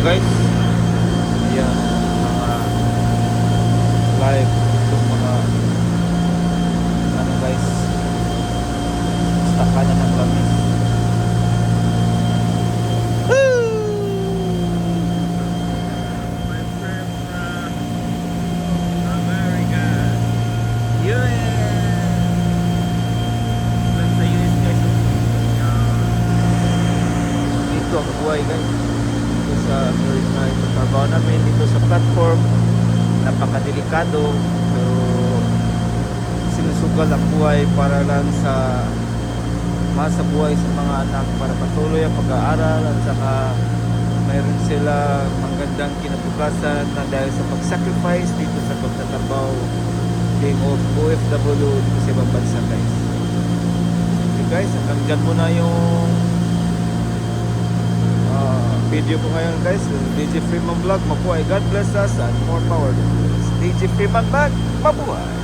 guys. Ayan, mga live itong mga ano guys, stakanan ng lamis. My friend from America. US. Nasa US guys. Dito ang buhay guys, dito sa Amerika. Ito trabaho namin dito sa platform, napakadelikado, pero sinusugal ang buhay para lang sa masa buhay sa mga anak, para patuloy ang pag-aaral at saka mayroon sila magandang kinabukasan na dahil sa pag-sacrifice dito sa pagtatrabaho being OFW dito sa ibang bansa guys. Okay guys, hanggang dyan muna yung video ko ngayon guys. DJ Freeman Vlog, mabuhay. God bless us and more power. DJ Freeman Vlog, mabuhay.